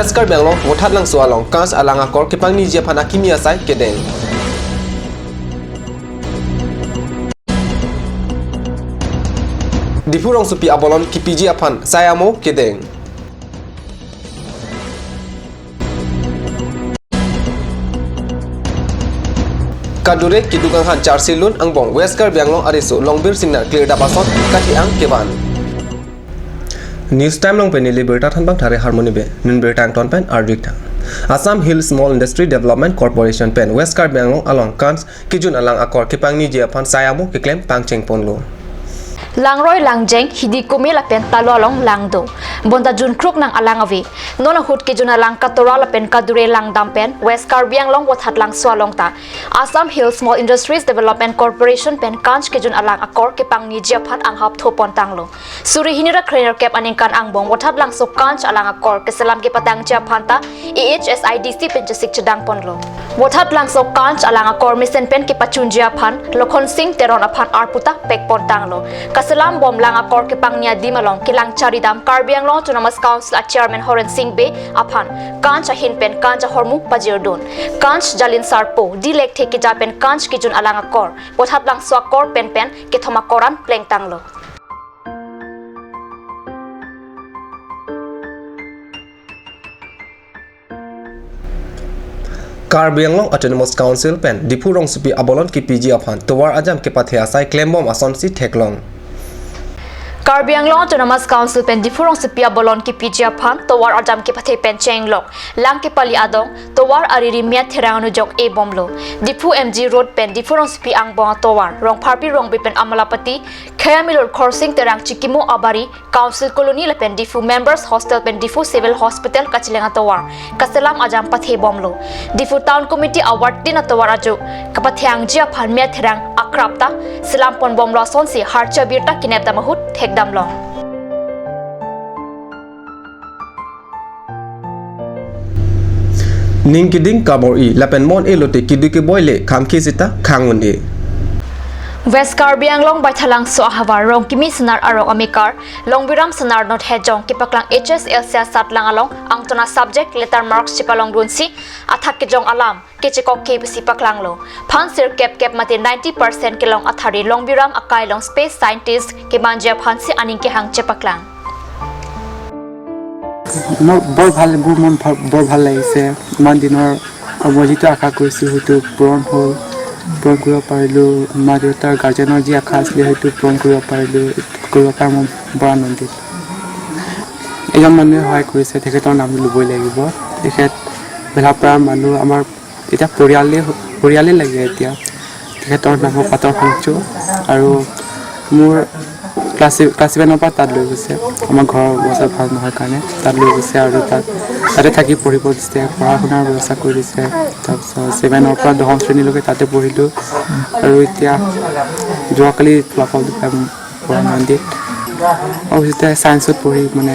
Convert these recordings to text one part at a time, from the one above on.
West Karbi Anglong Wothat lang sualong Kans alanga kor kipang ni Japan akimi asai kedeng Dipurong supi abolon kipiji apan sayamo kedeng Kadure kidugang han charsilun ang bong West Karbi Anglong arisu longbir sinar clear dapason kati ang keban News time long penili berta thanbang thare harmony be nin bertang ton pen ardik thang Assam Hill Small Industry Development Corporation pen West Karbi Anglong along kans kijun alang akor kipang ni je apan sayamo kiklem pangcheng ponlo Langroy langjeng hidi kumi la pen talolong langdo bonda jun kruk nang alangawi nona hut ke juna lang katora la pen kadure lang dampen West Karbi Anglong wathat lang swalong ta Assam Hill Small Industries Development Corporation pen kanch ke jun alang akor ke pang ni japhat ang hap thopon tanglo suri hinira trainer cap aningkan ang bong wathat lang so kanch alang akor ke salam ke patang japhan ta EHSIDC pen jasik chedang ponlo wathat lang so kanch alang akor misen pen ke pachun japhan lokhon sing teron aphan arputa pek pon tanglo Kasalam bom lang akor ke pangnya dimalong kilang charidam Karbi Anglong Autonomous Council at Chairman Horen Singh Be aphan kanch hinpen kanch hormu pajirdon kanch jalin sarpo dilek theke japen kanch kijun alang akor pothat lang swakor pen ke thomakoran pleng tanglo Karbi Anglong Autonomous Council pen Dipurong supi abolon kipiji apan towar ajam ke pathia sai claim bom asonsi theklong Karbi Anglong Autonomous Council pen difurong sepia bolon ki pijia phan towar ajam ki pathe pen chenglok lang ki pali adong towar ariri mia therangnu jok e bomlo difu MG road pen difurong sepi ang bong towar rong pharpi rong bipen amalapati khayamilor crossing terang chikimo abari council colony le pen difu members hostel pen difu civil hospital kachilenga towar kaselam ajam pathe bomlo difu town committee award din towar aju kapathyang jia phan mia therang akrapta selam pon bomlo sonsi harcha birta kinepta mahut damlong Ningkiding kabor I lapen mon elote kiduke boyle khamki sita khangun e West Karbi Anglong baithalang so ahawar rong kimi sanar arong amikar longbiram sanar not hejong kipaklang HSL sia satlang along ang tona subject letter marks chipalong runsi athak ke jong alam kechikok ke bisi paklang lo phan sir kep mate 90% kelong athari longbiram akai long space scientist ke manja phan si aning ke hang chepaklang বৰ ভাল লাগিছে ইমান দিনৰ মই যিটো আশা কৰিছোঁ সেইটো পূৰণ হ'ল পূৰণ কৰিব পাৰিলোঁ মা দেউতাৰ গাৰ্জেনৰ যি আশা আছিলে সেইটো পূৰণ কৰিব পাৰিলোঁ কৰিব পাই মই বৰ আনন্দিত এজন মানুহে সহায় কৰিছে তেখেতৰ নাম ল'বই লাগিব তেখেত ভেলাপাৰাৰ মানুহ আমাৰ এতিয়া পৰিয়ালেই লাগে এতিয়া তেখেতৰ নামৰ পাতৰ সাংচু আৰু মোৰ ক্লাছ 7ৰ পৰা তাত লৈ গৈছে আমাৰ ঘৰৰ অৱস্থা ভাল নহয় কাৰণে তাত লৈ গৈছে আৰু তাতে থাকি পঢ়িব দিছে পঢ়া শুনাৰ ব্যৱস্থা কৰি দিছে তাৰপিছত 7ৰ পৰা 10ম শ্ৰেণীলৈকে তাতে পঢ়িলোঁ আৰু এতিয়া যোৱাকালি ফলাফল পৰা আনন্দিত আৰু এতিয়া ছায়েন্সত পঢ়ি মানে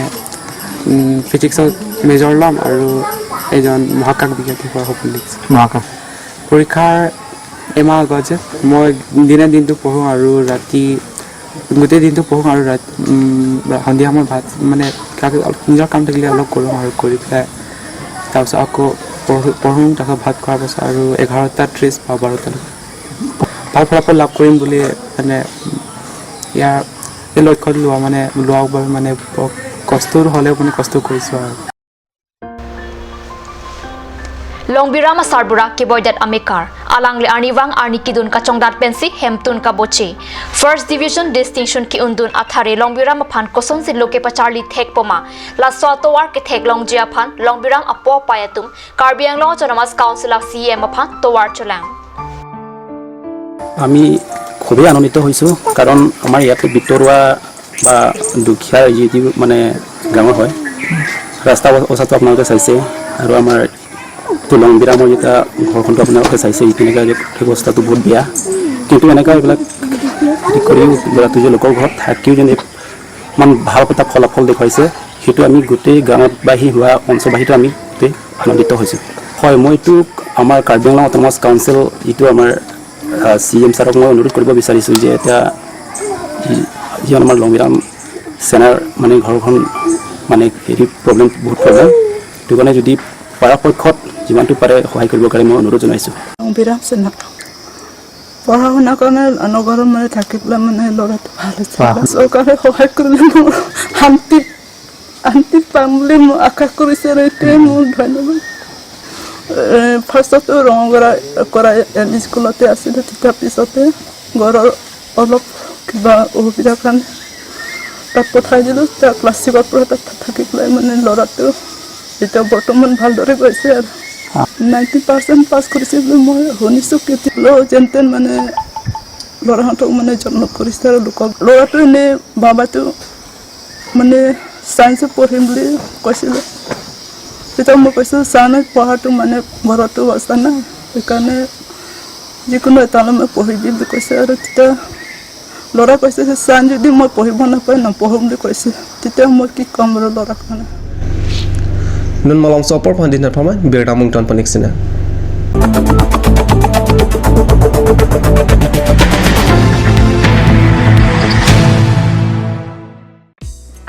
ফিজিক্সত মেজৰ ল'ম আৰু এজন মহাকাশ বিজ্ঞানী হোৱাৰ সপোন দেখিছোঁ মহাকাশ পৰীক্ষাৰ এমাহ আগত যে মই দিনটো পঢ়োঁ আৰু ৰাতি গোটেই দিনটো পঢ়োঁ আৰু সন্ধিয়া সময়ত ভাত মানে নিজৰ কাম থাকিলে অলপ কৰোঁ আৰু কৰি পেলাই তাৰপিছত আকৌ পঢ়োঁ তাৰপিছত ভাত খোৱাৰ পাছত আৰু 11:30 বা 12টালৈকে ভাল ফলাফল লাভ কৰিম বুলি মানে ইয়াৰ এই লক্ষ্যটো লোৱাৰ বাবে মানে কষ্ট হ'লেও মানে কষ্ট কৰিছোঁ আৰু Longbirama Sarbura Kiboydat Amikar Alangle Arniwang Arnikidun Kachongdat Pensi Hemtun Kabochi First Division Distinction Ki Undun Athare Longbirama Phan Koson Sin Loke Pacharli Thek Poma La Swatowar Ke Thek Longjia Phan Longbiram Apo Payatum Karbi Anglong Autonomous Council of CM Phan Towar Cholang আমি খুবই আনন্দিত হৈছোঁ কাৰণ আমাৰ ইয়াতে ভিতৰুৱা বা দুখীয়া যি মানে গ্ৰাম হয় ৰাস্তা অৱস্থাটো আপোনালোকে চাইছে আৰু আমাৰ লংবিৰামৰ যেটা ঘৰখনটো আপোনালোকে চাইছে তেনেকৈ ব্যৱস্থাটো বহুত বেয়া কিন্তু এনেকুৱা এইবিলাক ঠিক কৰিও ল'ৰাটো যে লোকৰ ঘৰত থাকিও যেনে ইমান ভাল এটা ফলাফল দেখুৱাইছে সেইটো আমি গোটেই গাঁৱবাসী হোৱা অঞ্চলবাসীটো আমি গোটেই আনন্দিত হৈছোঁ হয় মইতো আমাৰ কাৰ্বি আংলং অট'নমাছ কাউন্সিল যিটো আমাৰ CM ছাৰক মই অনুৰোধ কৰিব বিচাৰিছোঁ যে এতিয়া যি আমাৰ লংবিৰাম চেনাৰ মানে ঘৰখন মানে হেৰি বহুত প্ৰব্লেম সেইটো কাৰণে যদি পৰাপক্ষত যিমানটো পাৰে সহায় কৰিবৰ কাৰণে মই অনুৰোধ জনাইছোঁ বিৰাম চেনা পঢ়া শুনা কাৰণে নগৰত মানে থাকি পেলাই মানে ল'ৰাটো ভাল হৈছে চৰকাৰে সহায় কৰিলে মোৰ শান্তি পাম বুলি মই আশা কৰিছোঁ আৰু এইটোৱে মোৰ ধন্যবাদ ফাৰ্ষ্টতো ৰঙগৰা কৰা স্কুলতে আছিলে তেতিয়া পিছতে ঘৰৰ অলপ কিবা অসুবিধাৰ কাৰণে তাত পঠাই দিলোঁ তাৰ ক্লাছ 6ৰ পৰা তাত থাকি পেলাই মানে ল'ৰাটো এতিয়া বৰ্তমান ভালদৰে গৈছে আৰু 90% পাছ কৰিছে বুলি মই শুনিছোঁ কেতিয়াও যেন মানে ল'ৰাহঁতক মানে জন্ম কৰিছে আৰু লোকক ল'ৰাটো এনেই বাবাটো মানে চায়েন্সত পঢ়িম বুলি কৈছিলে তেতিয়া মই কৈছোঁ চায়েন্সত পঢ়াটো মানে ঘৰতো অৱস্থা নাই সেইকাৰণে যিকোনো এটালৈ মই পঢ়িবি বুলি কৈছে আৰু তেতিয়া ল'ৰা কৈছে যে চায়েন্স যদি মই পঢ়িব নাপায় নপঢ়োঁ বুলি কৈছে তেতিয়া মই কি ক'ম আৰু ল'ৰাক মানে Nun malam sopor pandina paman berda mungton paniksina.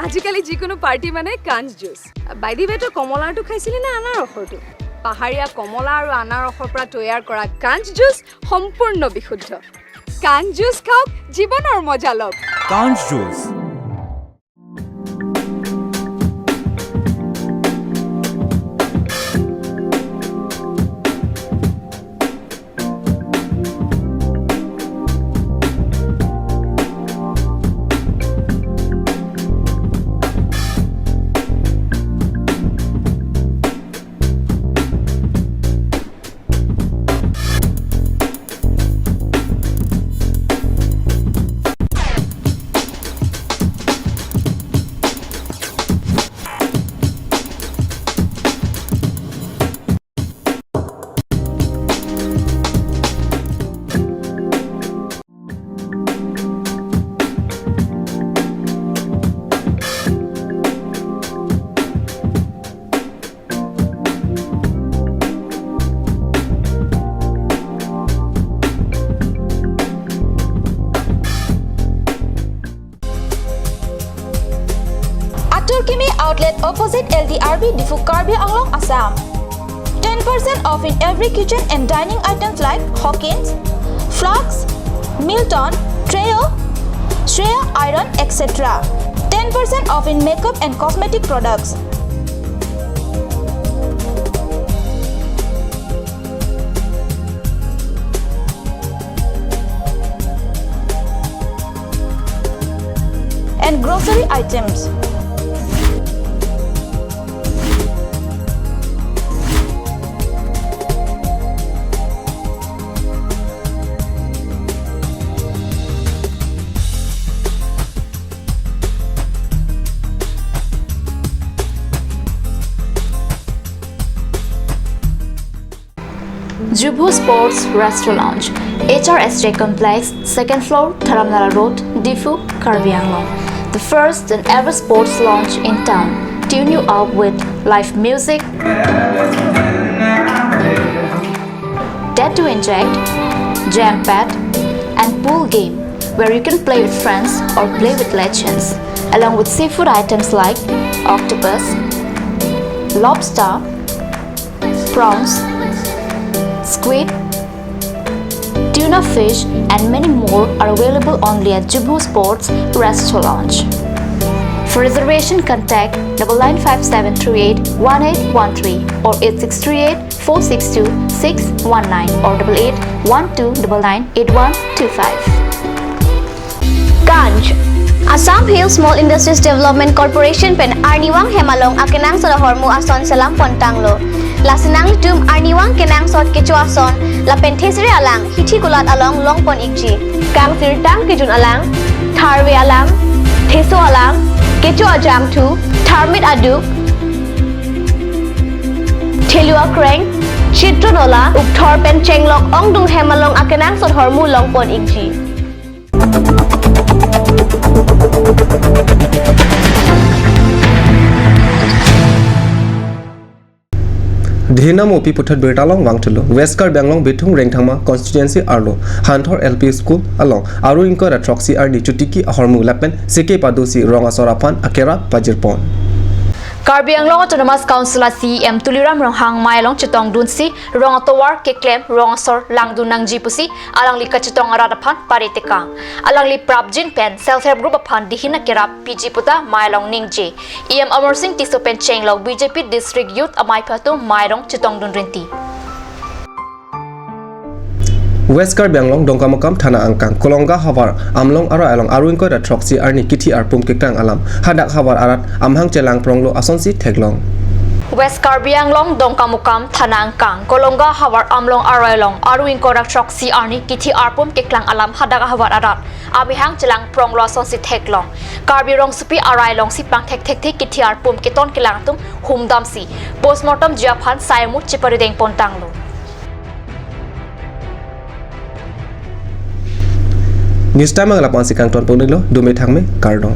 আজিকালি যিকোনো পাৰ্টি মানে কাঞ্চ জুচ বাইদি বেটো কমলাটো খাইছিলি না আনাৰসৰটো পাহাৰীয়া কমলা আৰু আনাৰসৰ পৰা তৈয়াৰ কৰা কাঞ্চ জুচ সম্পূৰ্ণ বিশুদ্ধ কাঞ্চ জুচ খাওক জীৱনৰ মজা লওক কাঞ্চ juice Turkimi outlet opposite LDRB Difu Karbi Anglong, Assam. 10% off in every kitchen and dining items like Hawkins, Flax, Milton, Treo, Shreya Iron, etc. 10% off in makeup and cosmetic products. And grocery items. Jubu Sports Restaurant Lounge, HRSJ Complex, 2nd floor, Dharamnala Road, Difu, Karbi Anglong. The first and ever sports lounge in town. Tune you up with live music, Dead to Inject, Jam Pad, and pool game where you can play with friends or play with legends, along with seafood items like octopus, lobster, prawns, squid, tuna fish, and many more are available only at Jubu Sports Restaurant Lounge. For reservation, contact 9957381813 or 8638462619 or 8812998125. Ganj Assam Hills Small Industries Development Corporation pen Arniwang Hemalong akenang sa hormu ason salam pontanglo. Lasinang tum Arniwang kenang sot kecu ason la penthesri alang hithi kulat along longpon ikji. Kang sirtang kejun alang tharwe alang theso alang kecu ajam tu tharmit aduk thelua kreng chitronola ukthor pen chenglok ongdung Hemalong akenang sot hormu longpon ikji. Dhinam OP Puthat Bertalong Wangtulo, Westkar Banglong Bitung Rengthangma Constituency Arlo, Hanthor LP School along Aru Inko Ratroxi Ardi Chutiki Ahormu Lapen, Seke Padusi Ronga Sorapan Akera Pajirpon. Karbi Anglong Autonomous Council CEM Tuliram Ronghang Mailong Chitong Dunsi Rong Towar ke claim Rong Sor Langdun Nang Jipusi Alang li Kachitong Aradapan Paritika Alang li Prabjin Pen Self Help Group Apan Dihina Kirap PG Puta Mailong Ningje EM Amor Singh Tiso Pen Chenglong BJP District Youth Amai Patu Mailong Chitong Dunrinti West Karbi Anglong Dongkamakam Thana Angkang Kolonga Havar Amlong Ara Along Aruin Ko da Troxi Arni Kiti Arpum Kikrang Alam Hadak Havar Arat Amhang Chelang Pronglo Asonsi Theglong West Karbi Anglong Dongkamukam Thana Angkang Kolonga Havar Amlong Arailong Aruin Ko da Troxi Arni Kiti Arpum Kikrang Alam Hadak Havar Arat Amihang Chelang Pronglo Asonsi Theglong Karbi Rong Supi Arailong Sipang Thek Kiti Arpum Kiton Kilangtum Humdamsi Postmortem Japan Saimu Chiparideng Pontanglo News time ang lapan si Kang Tuan Puniglo, dumi thangme, Cardon.